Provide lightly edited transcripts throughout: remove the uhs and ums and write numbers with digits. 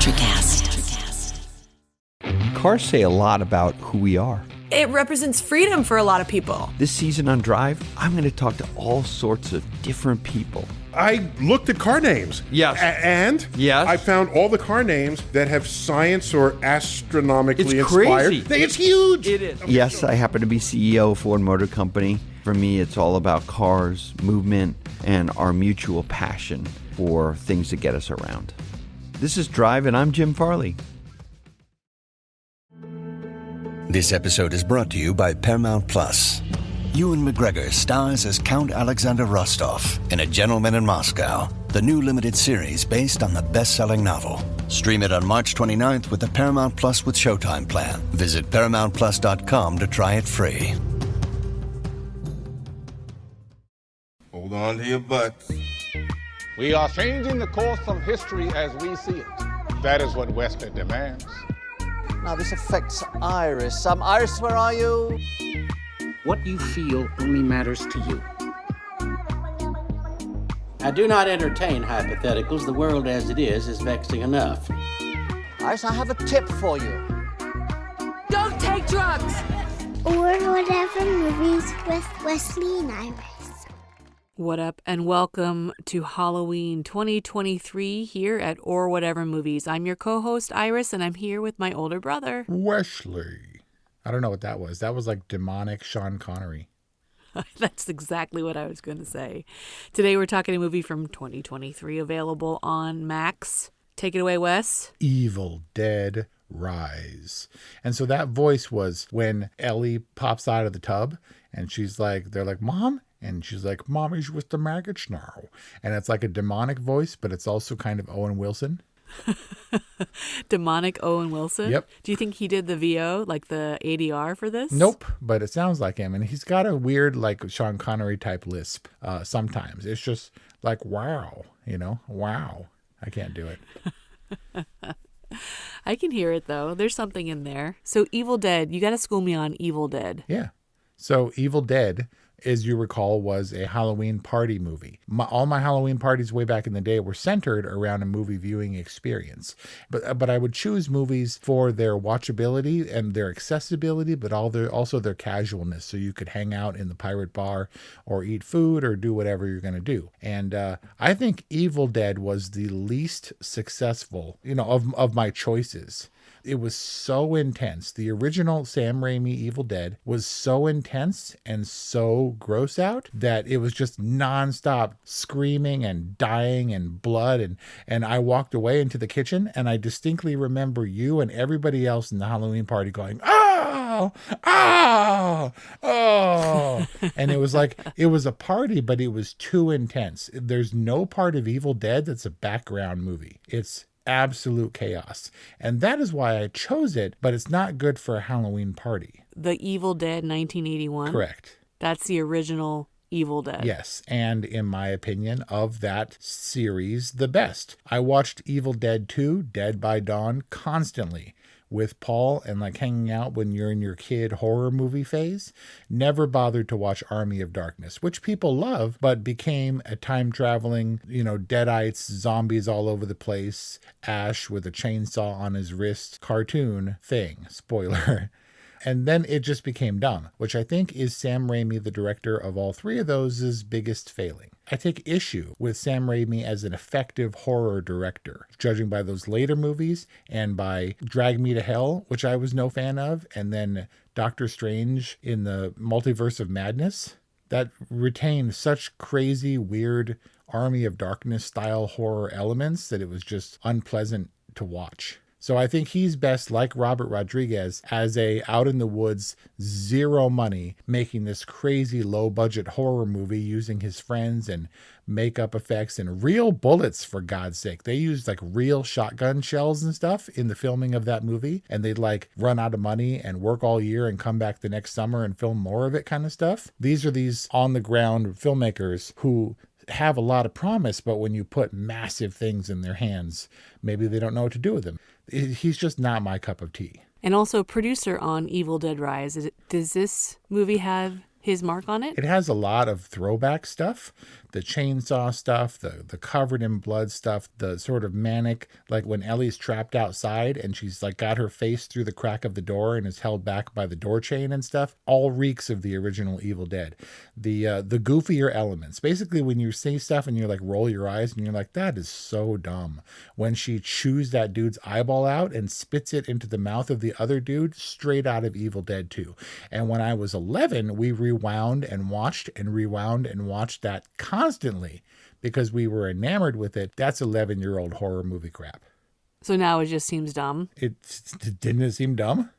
Electricast. Cars say a lot about who we are. It represents freedom for a lot of people. This season on Drive, I'm going to talk to all sorts of different people. I looked at car names. Yes. And yes. I found all the car names that have science or astronomically it's inspired. Crazy. It's huge. It is. Yes, I happen to be CEO of Ford Motor Company. For me, it's all about cars, movement, and our mutual passion for things that get us around. This is Drive, and I'm Jim Farley. This episode is brought to you by Paramount Plus. Ewan McGregor stars as Count Alexander Rostov in A Gentleman in Moscow, the new limited series based on the best-selling novel. Stream it on March 29th with the Paramount Plus with Showtime plan. Visit ParamountPlus.com to try it free. Hold on to your butts. We are changing the course of history as we see it. That is what Western demands. Now, this affects Iris. Iris, where are you? What you feel only matters to you. I do not entertain hypotheticals. The world as it is vexing enough. Iris, I have a tip for you. Don't take drugs! Or whatever movies with Wesley and Iris. What up, and welcome to Halloween 2023 here at Or Whatever Movies. I'm your co-host, Iris, and I'm here with my older brother, Wesley. I don't know what that was. That was like demonic Sean Connery. That's exactly what I was going to say. Today we're talking a movie from 2023 available on Max. Take it away, Wes. Evil Dead Rise. And so that voice was when Ellie pops out of the tub and she's like, they're like, Mom? And she's like, Mommy's with the maggots now. And it's like a demonic voice, but it's also kind of Owen Wilson. Demonic Owen Wilson? Yep. Do you think he did the VO, like the ADR for this? Nope, but it sounds like him. And he's got a weird, like, Sean Connery type lisp sometimes. It's just like, wow, wow. I can't do it. I can hear it, though. There's something in there. So Evil Dead, you got to school me on Evil Dead. Yeah. So Evil Dead, as you recall, was a Halloween party movie. All my Halloween parties way back in the day were centered around a movie viewing experience. But I would choose movies for their watchability and their accessibility, but also their casualness. So you could hang out in the pirate bar or eat food or do whatever you're going to do. And I think Evil Dead was the least successful, of my choices. It was so intense. The original Sam Raimi Evil Dead was so intense and so gross out that it was just nonstop screaming and dying and blood. And I walked away into the kitchen and I distinctly remember you and everybody else in the Halloween party going, oh, oh, oh. And it was like, it was a party, but it was too intense. There's no part of Evil Dead that's a background movie. It's absolute chaos. And that is why I chose it, but it's not good for a Halloween party. The Evil Dead 1981? Correct. That's the original Evil Dead. Yes, and in my opinion, of that series, the best. I watched Evil Dead 2, Dead by Dawn, constantly with Paul and like hanging out when you're in your kid horror movie phase. Never bothered to watch Army of Darkness, which people love, but became a time traveling, deadites, zombies all over the place, Ash with a chainsaw on his wrist cartoon thing. Spoiler. And then it just became dumb, which I think is Sam Raimi, the director of all three of those, biggest failing. I take issue with Sam Raimi as an effective horror director, judging by those later movies and by Drag Me to Hell, which I was no fan of, and then Doctor Strange in the Multiverse of Madness, that retained such crazy, weird Army of Darkness style horror elements that it was just unpleasant to watch. So I think he's best, like Robert Rodriguez, as a out in the woods, zero money, making this crazy low budget horror movie using his friends and makeup effects and real bullets, for God's sake. They used like real shotgun shells and stuff in the filming of that movie, and they'd like run out of money and work all year and come back the next summer and film more of it kind of stuff. These are these on the ground filmmakers who have a lot of promise, but when you put massive things in their hands, maybe they don't know what to do with them. He's just not my cup of tea. And also producer on Evil Dead Rise. Does this movie have his mark on it? It has a lot of throwback stuff, the chainsaw stuff, the covered in blood stuff, the sort of manic, like when Ellie's trapped outside and she's like got her face through the crack of the door and is held back by the door chain and stuff, all reeks of the original Evil Dead. The goofier elements, basically when you see stuff and you like roll your eyes and you're like, that is so dumb. When she chews that dude's eyeball out and spits it into the mouth of the other dude, straight out of Evil Dead 2. And when I was 11, we rewound and watched that constantly because we were enamored with it. That's 11-year-old horror movie crap. So now it just seems dumb. Didn't it seem dumb?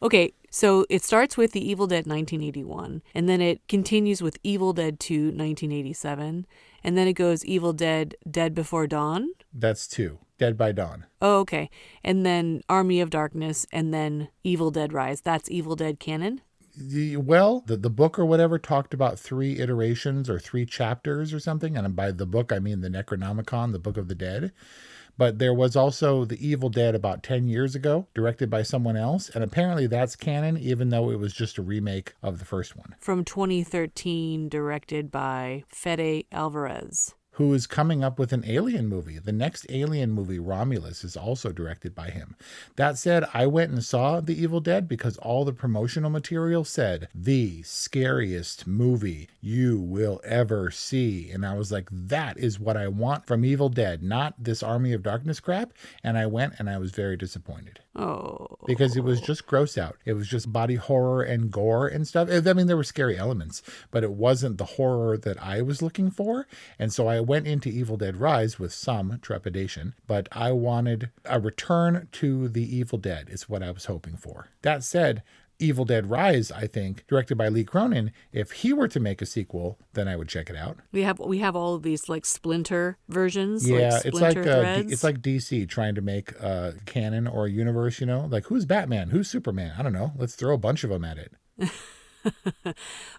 Okay, so it starts with the Evil Dead 1981, and then it continues with Evil Dead 2 1987, and then it goes Evil Dead Dead Before Dawn. That's 2. Dead by Dawn. Oh, okay. And then Army of Darkness, and then Evil Dead Rise. That's Evil Dead canon? Well, the book or whatever talked about 3 iterations or 3 chapters or something. And by the book, I mean the Necronomicon, the Book of the Dead. But there was also The Evil Dead about 10 years ago, directed by someone else. And apparently that's canon, even though it was just a remake of the first one. From 2013, directed by Fede Alvarez, who is coming up with an Alien movie. The next Alien movie, Romulus, is also directed by him. That said, I went and saw The Evil Dead because all the promotional material said, the scariest movie you will ever see. And I was like, that is what I want from Evil Dead, not this Army of Darkness crap. And I went and I was very disappointed. Oh. Because it was just gross out. It was just body horror and gore and stuff. I mean, there were scary elements, but it wasn't the horror that I was looking for. And so I went into Evil Dead Rise with some trepidation, but I wanted a return to the Evil Dead is what I was hoping for. That said, Evil Dead Rise, I think, directed by Lee Cronin, if he were to make a sequel, then I would check it out. We have all of these like Splinter versions. Yeah, like it's like DC trying to make a canon or a universe, like who's Batman? Who's Superman? I don't know. Let's throw a bunch of them at it.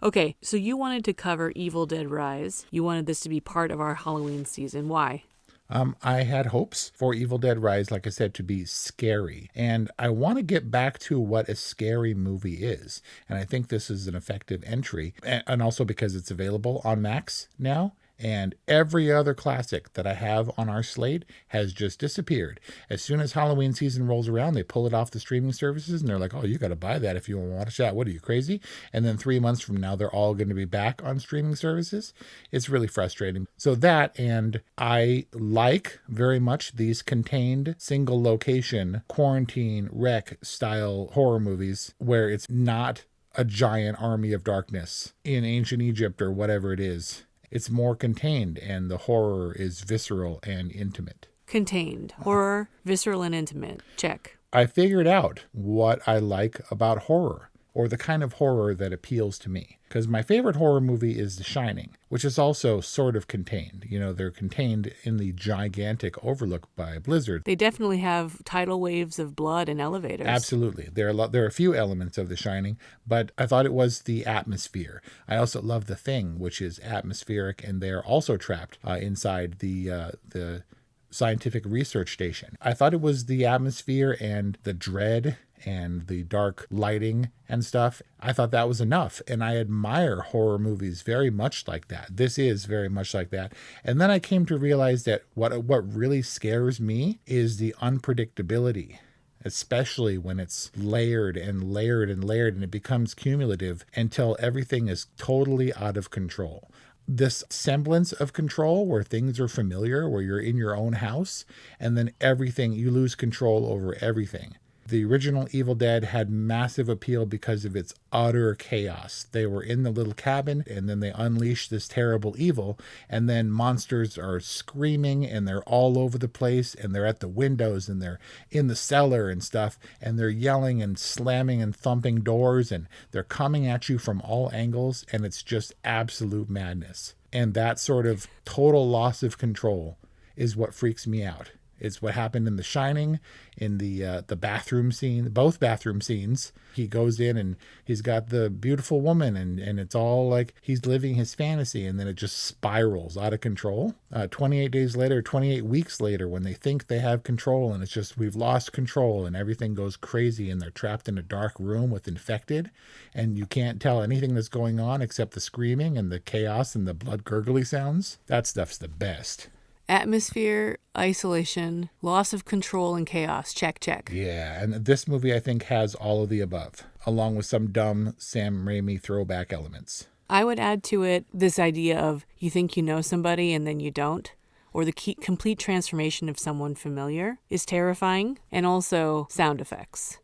Okay, so you wanted to cover Evil Dead Rise. You wanted this to be part of our Halloween season. Why? I had hopes for Evil Dead Rise, like I said, to be scary. And I want to get back to what a scary movie is. And I think this is an effective entry. And also because it's available on Max now. And every other classic that I have on our slate has just disappeared. As soon as Halloween season rolls around, they pull it off the streaming services and they're like, oh, you got to buy that if you want to watch that. What are you, crazy? And then 3 months from now, they're all going to be back on streaming services. It's really frustrating. So that, and I like very much these contained single location quarantine wreck style horror movies where it's not a giant army of darkness in ancient Egypt or whatever it is. It's more contained, and the horror is visceral and intimate. Contained. Horror, visceral, and intimate. Check. I figured out what I like about horror, or the kind of horror that appeals to me. Because my favorite horror movie is The Shining, which is also sort of contained. They're contained in the gigantic overlook by Blizzard. They definitely have tidal waves of blood and elevators. Absolutely. There are a few elements of The Shining, but I thought it was the atmosphere. I also love The Thing, which is atmospheric, and they're also trapped inside the scientific research station. I thought it was the atmosphere and the dread and the dark lighting and stuff. I thought that was enough. And I admire horror movies very much like that. This is very much like that. And then I came to realize that what really scares me is the unpredictability, especially when it's layered and layered and layered and it becomes cumulative until everything is totally out of control. This semblance of control where things are familiar, where you're in your own house, and then you lose control over everything. The original Evil Dead had massive appeal because of its utter chaos. They were in the little cabin, and then they unleashed this terrible evil, and then monsters are screaming, and they're all over the place, and they're at the windows, and they're in the cellar and stuff, and they're yelling and slamming and thumping doors, and they're coming at you from all angles, and it's just absolute madness. And that sort of total loss of control is what freaks me out. It's what happened in The Shining, in the bathroom scene, both bathroom scenes. He goes in and he's got the beautiful woman, and it's all like he's living his fantasy, and then it just spirals out of control. 28 days later, 28 weeks later, when they think they have control, and it's just we've lost control, and everything goes crazy, and they're trapped in a dark room with infected, and you can't tell anything that's going on except the screaming and the chaos and the blood gurgly sounds. That stuff's the best. Atmosphere, isolation, loss of control, and chaos. Check, check. Yeah, and this movie, I think, has all of the above, along with some dumb Sam Raimi throwback elements. I would add to it this idea of you think you know somebody and then you don't, or the complete transformation of someone familiar is terrifying, and also sound effects.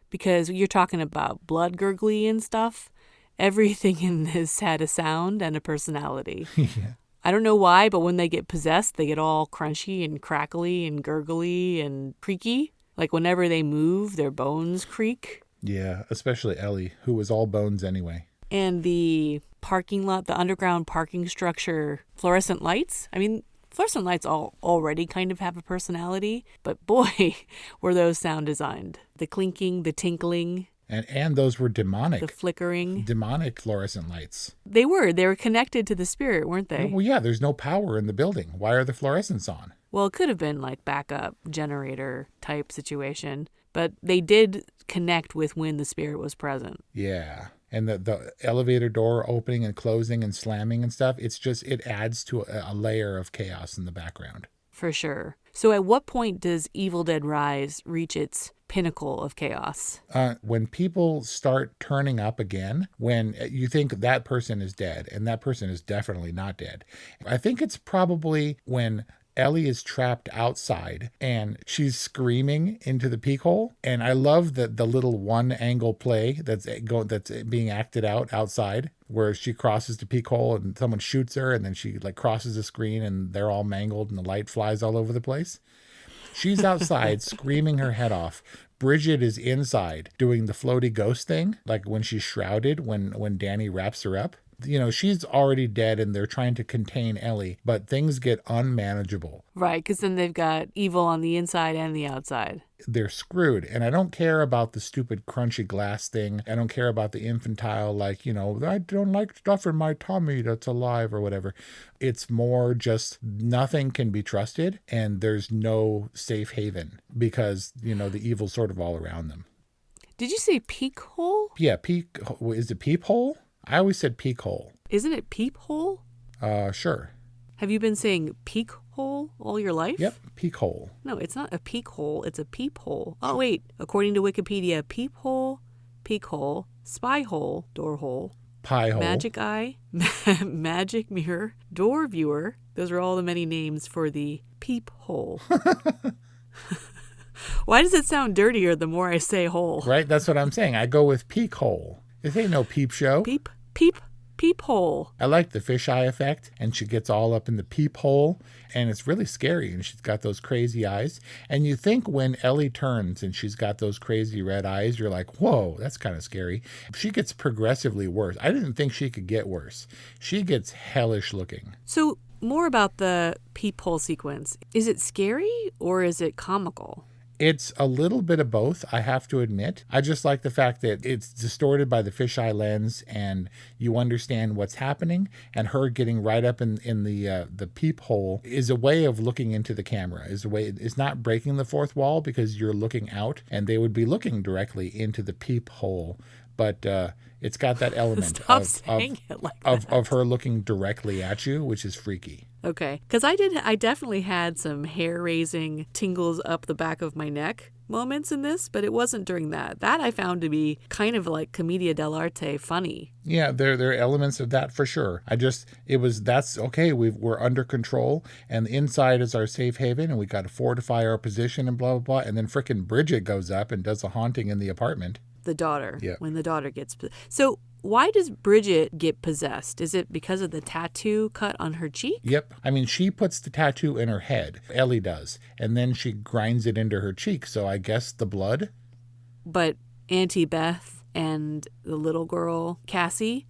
Because you're talking about blood gurgly and stuff, everything in this had a sound and a personality. Yeah. I don't know why, but when they get possessed, they get all crunchy and crackly and gurgly and creaky. Like whenever they move, their bones creak. Yeah, especially Ellie, who was all bones anyway. And the parking lot, the underground parking structure, fluorescent lights. I mean, fluorescent lights already kind of have a personality, but boy, were those sound designed. The clinking, the tinkling. And those were demonic. The flickering. Demonic fluorescent lights. They were connected to the spirit, weren't they? Well, yeah, there's no power in the building. Why are the fluorescents on? Well, it could have been like backup generator type situation, but they did connect with when the spirit was present. Yeah. And the elevator door opening and closing and slamming and stuff, it adds to a layer of chaos in the background. For sure. So at what point does Evil Dead Rise reach its pinnacle of chaos? When people start turning up again, when you think that person is dead, and that person is definitely not dead. I think it's probably when Ellie is trapped outside and she's screaming into the peek hole. And I love the little one angle play that's being acted out outside, where she crosses the peek hole and someone shoots her, and then she like crosses the screen and they're all mangled and the light flies all over the place. She's outside screaming her head off. Bridget is inside doing the floaty ghost thing, like when she's shrouded, when Danny wraps her up. You know, she's already dead and they're trying to contain Ellie, but things get unmanageable. Right, because then they've got evil on the inside and the outside. They're screwed. And I don't care about the stupid crunchy glass thing. I don't care about the infantile, like, you know, I don't like stuff in my tummy that's alive or whatever. It's more just nothing can be trusted and there's no safe haven because, you know, the evil's sort of all around them. Did you say peek hole? Yeah, is it peephole? I always said peek hole. Isn't it peephole? Sure. Have you been saying peek hole all your life? Yep, peek hole. No, it's not a peek hole, it's a peephole. Oh, wait. According to Wikipedia, peephole, peek hole, spy hole, door hole, pie hole, magic eye, magic mirror, door viewer. Those are all the many names for the peephole. Why does it sound dirtier the more I say hole? Right, that's what I'm saying. I go with peek hole. This ain't no peep show. Peephole. I like the fisheye effect, and she gets all up in the peephole, and it's really scary, and she's got those crazy eyes. And you think when Ellie turns and she's got those crazy red eyes, you're like, whoa, that's kind of scary. She gets progressively worse. I didn't think she could get worse. She gets hellish looking. So more about the peephole sequence. Is it scary or is it comical? It's a little bit of both, I have to admit. I just like the fact that it's distorted by the fisheye lens and you understand what's happening, and her getting right up in the peephole is a way of looking into the camera. It's not breaking the fourth wall because you're looking out and they would be looking directly into the peephole. But it's got that element of her looking directly at you, which is freaky. Okay, because I definitely had some hair-raising tingles up the back of my neck moments in this, but it wasn't during that. That I found to be kind of like commedia dell'arte funny. Yeah, there are elements of that for sure. That's okay. We're under control, and the inside is our safe haven, and we got to fortify our position and blah blah blah. And then frickin' Bridget goes up and does a haunting in the apartment. The daughter. Yeah. When the daughter gets so. Why does Bridget get possessed? Is it because of the tattoo cut on her cheek? Yep. I mean, she puts the tattoo in her head. Ellie does. And then she grinds it into her cheek. So I guess the blood. But Auntie Beth and the little girl, Cassie,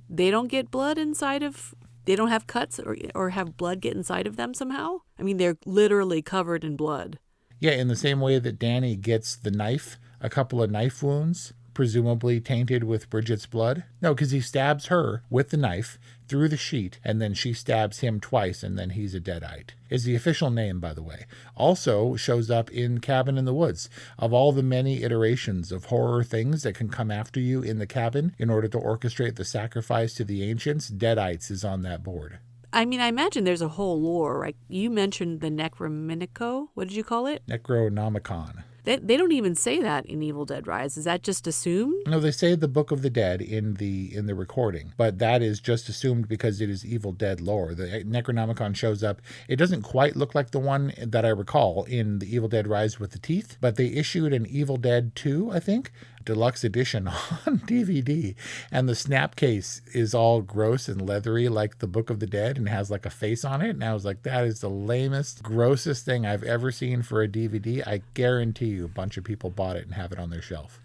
they don't get blood inside of they don't have cuts or have blood get inside of them somehow? I mean, they're literally covered in blood. Yeah, in the same way that Danny gets the knife, a couple of knife wounds, presumably tainted with Bridget's blood. No, because he stabs her with the knife through the sheet, and then she stabs him twice, and then he's a deadite. Is the official name, by the way. Also shows up in Cabin in the Woods. Of all the many iterations of horror things that can come after you in the cabin in order to orchestrate the sacrifice to the ancients, deadites is on that board. I mean, I imagine there's a whole lore, right? You mentioned the Necrominico. What did you call it? Necronomicon. They don't even say that in Evil Dead Rise. Is that just assumed? No, they say the Book of the Dead in the recording, but that is just assumed because it is Evil Dead lore. The Necronomicon shows up. It doesn't quite look like the one that I recall in the Evil Dead Rise with the teeth, but they issued an Evil Dead 2, I think, deluxe edition on DVD, and the snap case is all gross and leathery like the Book of the Dead and has like a face on it, and I was like, that is the lamest, grossest thing I've ever seen for a DVD. I guarantee you a bunch of people bought it and have it on their shelf.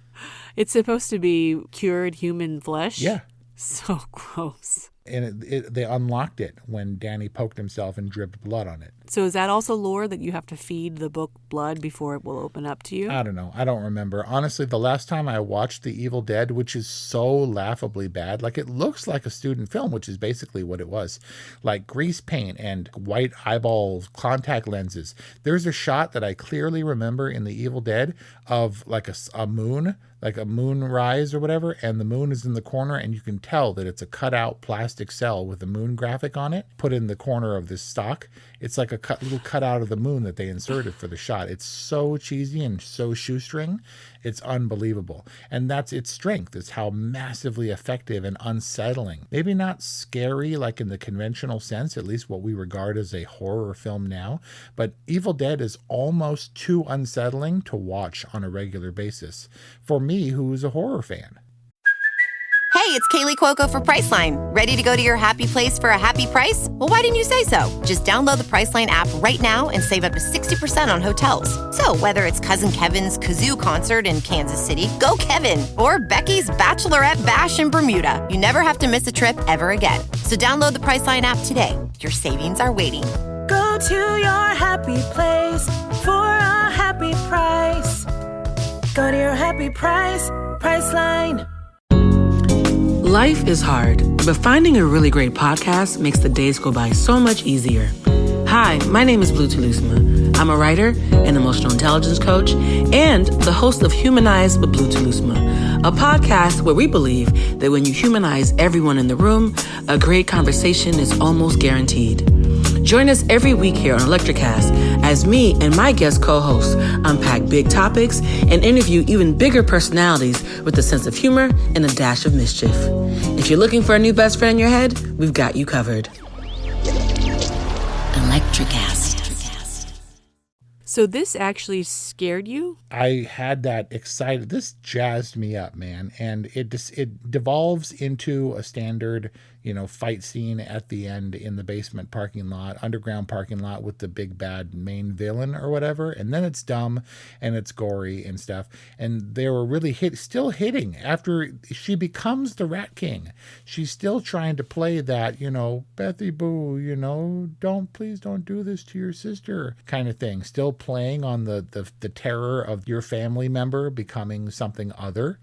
It's supposed to be cured human flesh? Yeah. So gross. And they unlocked it when Danny poked himself and dripped blood on it. So is that also lore that you have to feed the book blood before it will open up to you? I don't know. I don't remember. Honestly, the last time I watched The Evil Dead, which is so laughably bad, like it looks like a student film, which is basically what it was. Like grease paint and white eyeball contact lenses. There's a shot that I clearly remember in The Evil Dead of like a moon, like a moonrise or whatever, and the moon is in the corner, and you can tell that it's a cutout plastic cell with a moon graphic on it put in the corner of this stock. It's like a little cutout of the moon that they inserted for the shot. It's so cheesy and so shoestring. It's unbelievable. And that's its strength, is how massively effective and unsettling. Maybe not scary like in the conventional sense, at least what we regard as a horror film now, but Evil Dead is almost too unsettling to watch on a regular basis for me, who's a horror fan. Hey, it's Kaylee Cuoco for Priceline. Ready to go to your happy place for a happy price? Well, why didn't you say so? Just download the Priceline app right now and save up to 60% on hotels. So whether it's Cousin Kevin's Kazoo Concert in Kansas City, go Kevin, or Becky's Bachelorette Bash in Bermuda, you never have to miss a trip ever again. So download the Priceline app today. Your savings are waiting. Go to your happy place for a happy price. Go to your happy price, Priceline. Life is hard, but finding a really great podcast makes the days go by so much easier. Hi, my name is Blue Telusma. I'm a writer, an emotional intelligence coach, and the host of Humanize with Blue Telusma, a podcast where we believe that when you humanize everyone in the room, a great conversation is almost guaranteed. Join us every week here on Electricast as me and my guest co-hosts unpack big topics and interview even bigger personalities with a sense of humor and a dash of mischief. If you're looking for a new best friend in your head, we've got you covered. Electricast. So this actually scared you? I had that excited. This jazzed me up, man. And it devolves into a standard, fight scene at the end in the basement parking lot, underground parking lot with the big bad main villain or whatever. And then it's dumb and it's gory and stuff. And they were really still hitting after she becomes the Rat King. She's still trying to play that, Bethy Boo, please don't do this to your sister kind of thing. Still playing on the terror of your family member becoming something other.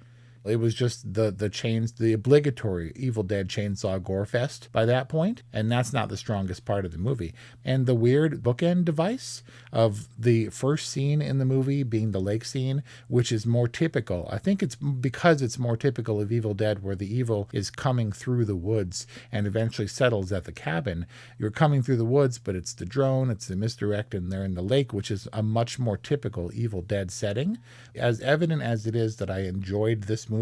It was just the obligatory Evil Dead chainsaw gore fest by that point, and that's not the strongest part of the movie. And the weird bookend device of the first scene in the movie being the lake scene, which is more typical. I think it's because it's more typical of Evil Dead, where the evil is coming through the woods and eventually settles at the cabin. You're coming through the woods, but it's the drone, it's the misdirect, and they're in the lake, which is a much more typical Evil Dead setting. As evident as it is that I enjoyed this movie,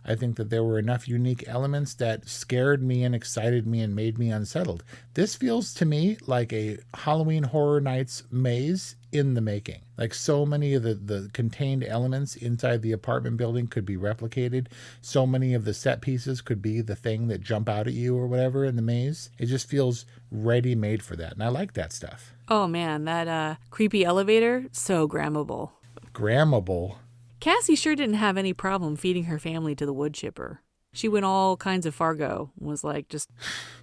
I think that there were enough unique elements that scared me and excited me and made me unsettled. This feels to me like a Halloween Horror Nights maze in the making. Like so many of the contained elements inside the apartment building could be replicated. So many of the set pieces could be the thing that jump out at you or whatever in the maze. It just feels ready-made for that. And I like that stuff. Oh man, that creepy elevator, so grammable. Grammable? Cassie sure didn't have any problem feeding her family to the wood chipper. She went all kinds of Fargo, was like, just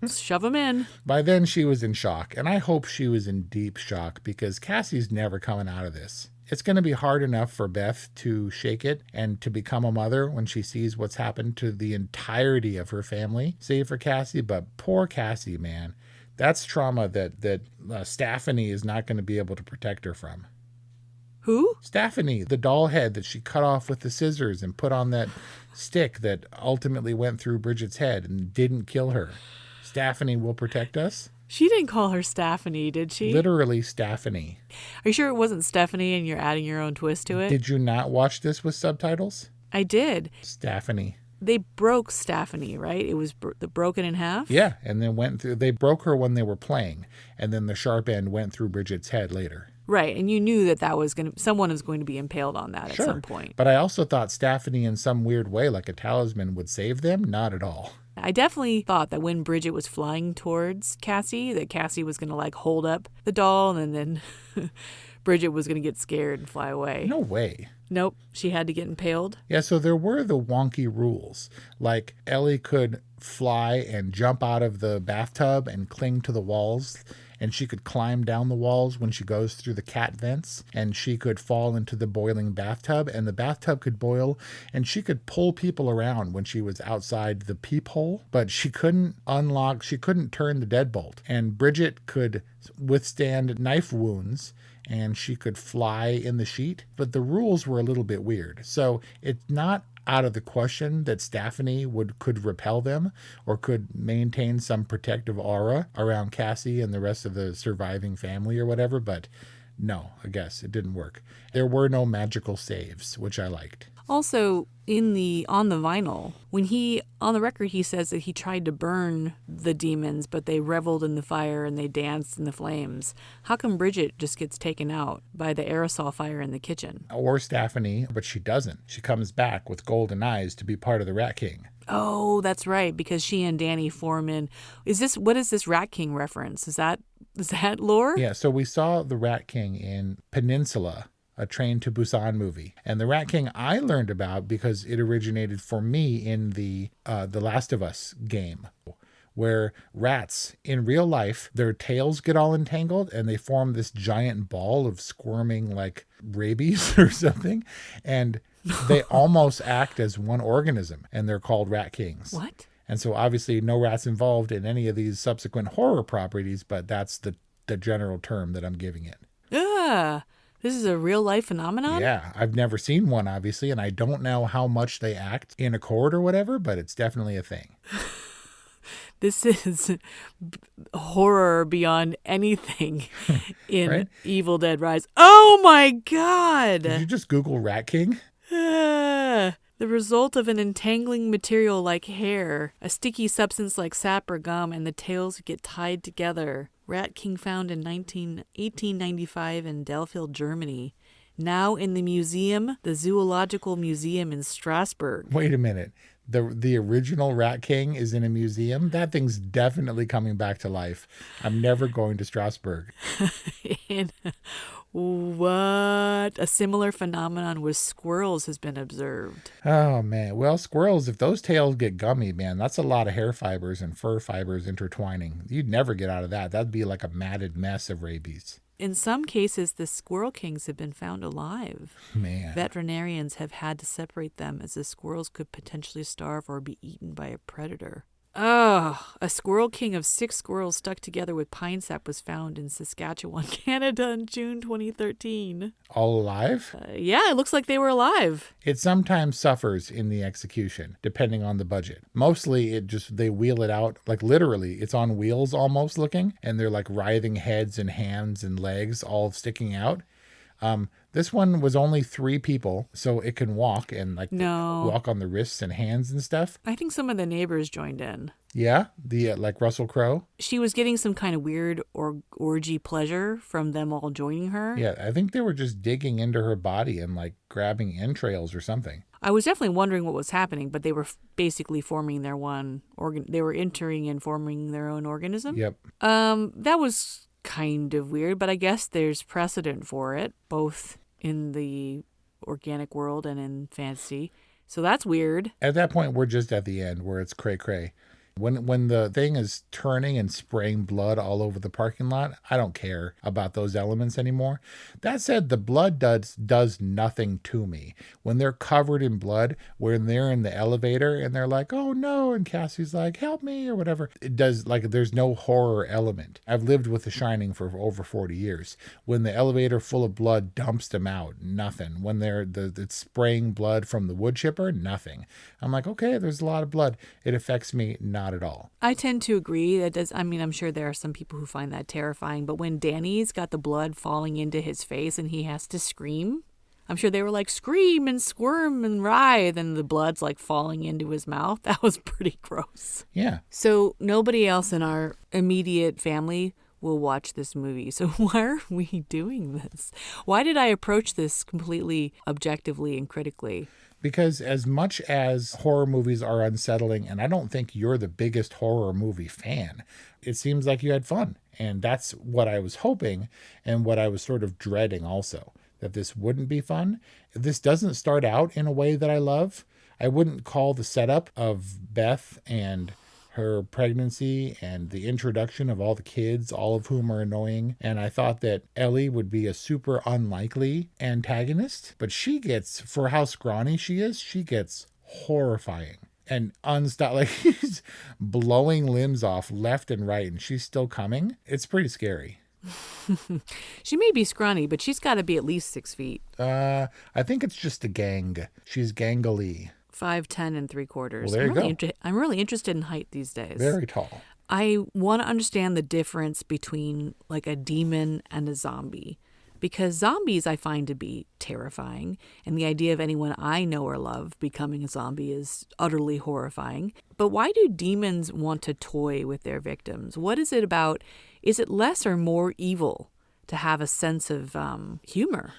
shove them in. By then, she was in shock, and I hope she was in deep shock because Cassie's never coming out of this. It's going to be hard enough for Beth to shake it and to become a mother when she sees what's happened to the entirety of her family, save for Cassie, but poor Cassie, man. That's trauma that Stephanie is not going to be able to protect her from. Who? Stephanie, the doll head that she cut off with the scissors and put on that stick that ultimately went through Bridget's head and didn't kill her. Stephanie will protect us? She didn't call her Stephanie, did she? Literally Stephanie. Are you sure it wasn't Stephanie and you're adding your own twist to it? Did you not watch this with subtitles? I did. Stephanie. They broke Stephanie, right? It was broken in half? Yeah, and then went through. They broke her when they were playing, and then the sharp end went through Bridget's head later. Right, and you knew that was someone was going to be impaled on that at some point. But I also thought Stephanie, in some weird way, like a talisman, would save them. Not at all. I definitely thought that when Bridget was flying towards Cassie, that Cassie was going to like hold up the doll, and then Bridget was going to get scared and fly away. No way. Nope, she had to get impaled. Yeah, so there were the wonky rules. Like Ellie could fly and jump out of the bathtub and cling to the walls, and she could climb down the walls when she goes through the cat vents, and she could fall into the boiling bathtub, and the bathtub could boil, and she could pull people around when she was outside the peephole, but she couldn't turn the deadbolt. And Bridget could withstand knife wounds, and she could fly in the sheet, but the rules were a little bit weird. So it's not out of the question that Stephanie could repel them or could maintain some protective aura around Cassie and the rest of the surviving family or whatever, but no, I guess it didn't work. There were no magical saves, which I liked. Also, on the vinyl, on the record, he says that he tried to burn the demons, but they reveled in the fire and they danced in the flames. How come Bridget just gets taken out by the aerosol fire in the kitchen? Or Stephanie, but she doesn't. She comes back with golden eyes to be part of the Rat King. Oh, that's right, because she and Danny form in. What is this Rat King reference? Is that lore? Yeah, so we saw the Rat King in Peninsula, a Train to Busan movie. And the Rat King I learned about because it originated for me in the Last of Us game, where rats in real life, their tails get all entangled and they form this giant ball of squirming like rabies or something. And they almost act as one organism, and they're called Rat Kings. What? And so obviously no rats involved in any of these subsequent horror properties, but that's the general term that I'm giving it. This is a real life phenomenon? Yeah, I've never seen one, obviously, and I don't know how much they act in accord or whatever, but it's definitely a thing. This is horror beyond anything in Right? Evil Dead Rise. Oh my God! Did you just Google Rat King? The result of an entangling material like hair, a sticky substance like sap or gum, and the tails get tied together. Rat King found in 1895 in Delfil, Germany. Now in the museum, the Zoological Museum in Strasbourg. Wait a minute. The original Rat King is in a museum? That thing's definitely coming back to life. I'm never going to Strasbourg. What? A similar phenomenon with squirrels has been observed. Oh, man. Well, squirrels, if those tails get gummy, man, that's a lot of hair fibers and fur fibers intertwining. You'd never get out of that. That'd be like a matted mess of rabies. In some cases, the squirrel kings have been found alive. Man. Veterinarians have had to separate them as the squirrels could potentially starve or be eaten by a predator. A squirrel king of 6 squirrels stuck together with pine sap was found in Saskatchewan, Canada in June 2013. All alive? Yeah, it looks like they were alive. It sometimes suffers in the execution, depending on the budget. Mostly they wheel it out, like literally, it's on wheels almost looking, and they're like writhing heads and hands and legs all sticking out. This one was only 3 people, so it can walk and walk on the wrists and hands and stuff. I think some of the neighbors joined in. Yeah, like Russell Crowe. She was getting some kind of weird orgy pleasure from them all joining her. Yeah, I think they were just digging into her body and like grabbing entrails or something. I was definitely wondering what was happening, but they were basically forming their one organ. They were entering and forming their own organism. Yep. That was kind of weird, but I guess there's precedent for it, both in the organic world and in fantasy. So that's weird. At that point, we're just at the end where it's cray-cray. When the thing is turning and spraying blood all over the parking lot, I don't care about those elements anymore. That said, the blood does nothing to me. When they're covered in blood, when they're in the elevator and they're like, oh no, and Cassie's like, help me or whatever, it does, like, there's no horror element. I've lived with The Shining for over 40 years. When the elevator full of blood dumps them out, nothing. When it's spraying blood from the wood chipper, nothing. I'm like, okay, there's a lot of blood. It affects me not at all. I tend to agree. I'm sure there are some people who find that terrifying, but when Danny's got the blood falling into his face and he has to scream, I'm sure they were like, scream and squirm and writhe, and the blood's like falling into his mouth. That was pretty gross. Yeah. So nobody else in our immediate family will watch this movie. So why are we doing this? Why did I approach this completely objectively and critically? Because as much as horror movies are unsettling, and I don't think you're the biggest horror movie fan, it seems like you had fun. And that's what I was hoping and what I was sort of dreading also, that this wouldn't be fun. This doesn't start out in a way that I love. I wouldn't call the setup of Beth and her pregnancy and the introduction of all the kids, all of whom are annoying. And I thought that Ellie would be a super unlikely antagonist, but she gets, for how scrawny she is, she gets horrifying and like she's blowing limbs off left and right and she's still coming. It's pretty scary. She may be scrawny, but she's got to be at least 6 feet. I think it's just a gang. She's gangly. 5'10" 3/4. Well, there you go. I'm really interested in height these days. Very tall. I want to understand the difference between like a demon and a zombie, because zombies I find to be terrifying, and the idea of anyone I know or love becoming a zombie is utterly horrifying. But why do demons want to toy with their victims? What is it about? Is it less or more evil to have a sense of humor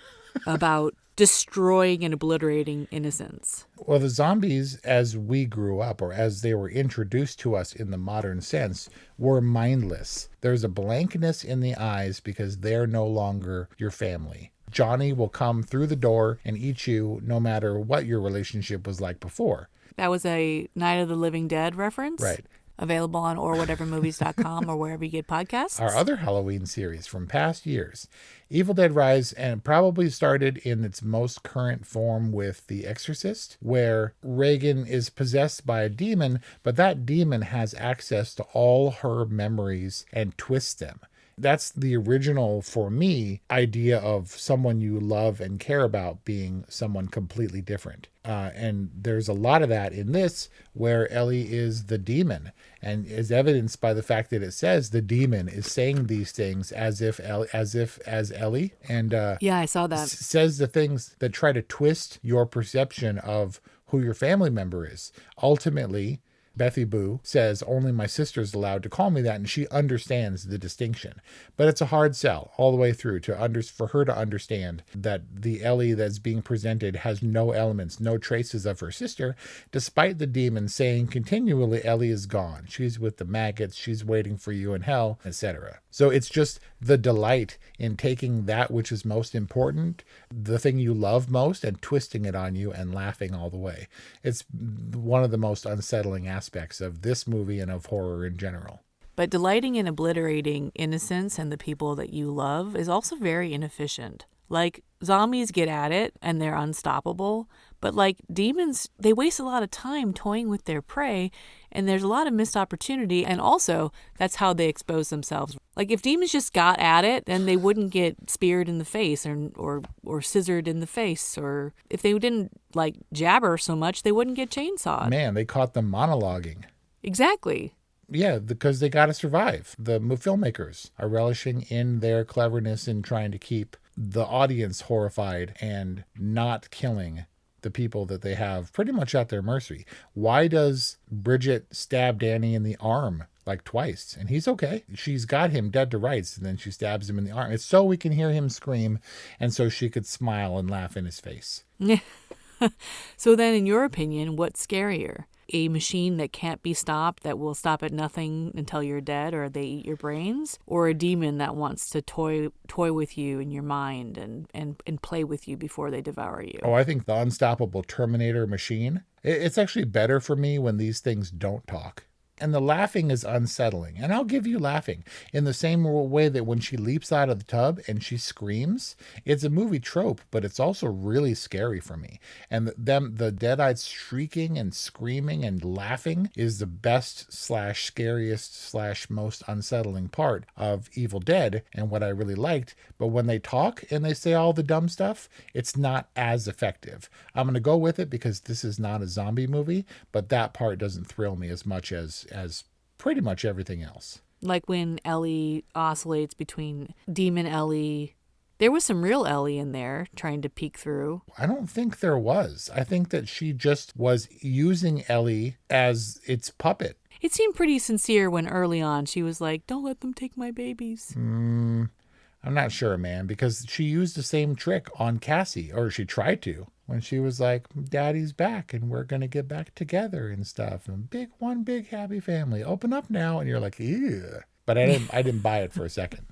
about destroying and obliterating innocence? Well, the zombies, as we grew up, or as they were introduced to us in the modern sense, were mindless. There's a blankness in the eyes because they're no longer your family. Johnny will come through the door and eat you no matter what your relationship was like before. That was a Night of the Living Dead reference? Right. Available on orwhatevermovies.com or wherever you get podcasts. Our other Halloween series from past years. Evil Dead Rise, and probably started in its most current form with The Exorcist, where Regan is possessed by a demon, but that demon has access to all her memories and twists them. That's the original, for me, idea of someone you love and care about being someone completely different. And there's a lot of that in this, where Ellie is the demon, and is evidenced by the fact that it says the demon is saying these things as Ellie, and yeah, I saw that. Says the things that try to twist your perception of who your family member is. Ultimately, Bethy Boo says only my sister's allowed to call me that, and she understands the distinction. But it's a hard sell all the way through for her to understand that the Ellie that's being presented has no elements, no traces of her sister, despite the demon saying continually, Ellie is gone. She's with the maggots, she's waiting for you in hell, etc. So it's just the delight in taking that which is most important, the thing you love most, and twisting it on you and laughing all the way. It's one of the most unsettling aspects of this movie and of horror in general. But delighting in obliterating innocence and the people that you love is also very inefficient. Like, zombies get at it and they're unstoppable, but like demons, they waste a lot of time toying with their prey, and there's a lot of missed opportunity, and also that's how they expose themselves. Like, if demons just got at it, then they wouldn't get speared in the face or scissored in the face, or if they didn't like jabber so much, they wouldn't get chainsawed. Man, they caught them monologuing. Exactly. Yeah, because they got to survive. The filmmakers are relishing in their cleverness in trying to keep the audience horrified and not killing the people that they have pretty much at their mercy. Why does Bridget stab Danny in the arm like twice? And he's okay. She's got him dead to rights, and then she stabs him in the arm. It's so we can hear him scream, and so she could smile and laugh in his face. So then, in your opinion, what's scarier? a machine that can't be stopped, that will stop at nothing until you're dead or they eat your brains, or a demon that wants to toy with you in your mind and play with you before they devour you. Oh, I think the unstoppable Terminator machine, it's actually better for me when these things don't talk. And the laughing is unsettling. And I'll give you laughing in the same way that when she leaps out of the tub and she screams, it's a movie trope, but it's also really scary for me. And the dead-eyed shrieking and screaming and laughing is the best / scariest / most unsettling part of Evil Dead and what I really liked. But when they talk and they say all the dumb stuff, it's not as effective. I'm going to go with it because this is not a zombie movie, but that part doesn't thrill me as much as pretty much everything else. Like when Ellie oscillates between Demon Ellie. There was some real Ellie in there trying to peek through. I don't think there was. I think that she just was using Ellie as its puppet. It seemed pretty sincere when early on she was like, don't let them take my babies. I'm not sure, man, because she used the same trick on Cassie, or she tried to, when she was like, Daddy's back and we're going to get back together and stuff. And one big happy family. Open up now. And you're like, ew. But I didn't buy it for a second.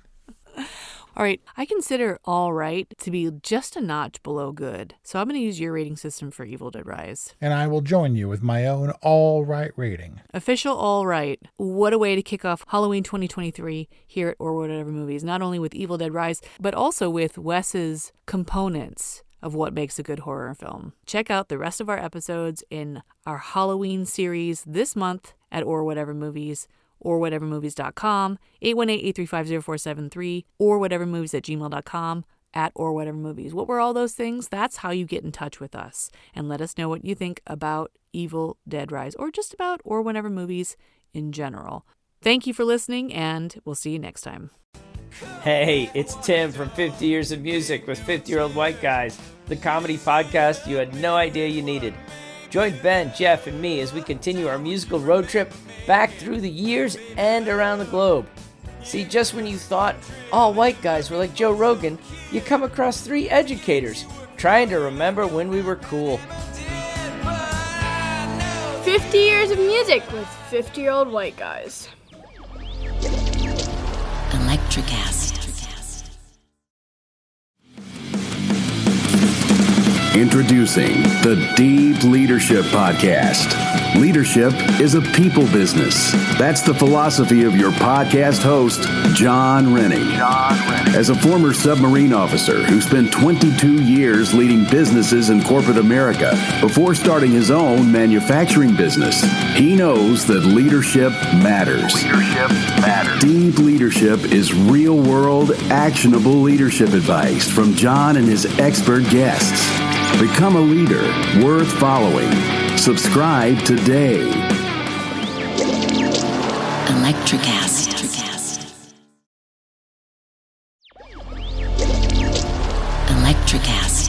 All right, I consider all right to be just a notch below good. So I'm going to use your rating system for Evil Dead Rise. And I will join you with my own all right rating. Official all right. What a way to kick off Halloween 2023 here at Or Whatever Movies. Not only with Evil Dead Rise, but also with Wes's components of what makes a good horror film. Check out the rest of our episodes in our Halloween series this month at Or Whatever Movies, orwhatevermovies.com, 818-835-0473, or whatevermovies@gmail.com, at Or Whatever Movies. What were all those things? That's how you get in touch with us and let us know what you think about Evil Dead Rise, or just about Or Whatever Movies in general. Thank you for listening, and we'll see you next time. Hey, it's Tim from 50 Years of Music with 50-Year-Old White Guys, the comedy podcast you had no idea you needed. Join Ben, Jeff, and me as we continue our musical road trip back through the years and around the globe. See, just when you thought all white guys were like Joe Rogan, you come across 3 educators trying to remember when we were cool. 50 Years of Music with 50-Year-Old White Guys. Electricast. Introducing the Deep Leadership Podcast. Leadership is a people business. That's the philosophy of your podcast host, John Rennie. As a former submarine officer who spent 22 years leading businesses in corporate America before starting his own manufacturing business, he knows that leadership matters. Deep Leadership is real-world, actionable leadership advice from John and his expert guests. Become a leader worth following. Subscribe today. Electricast. Electricast.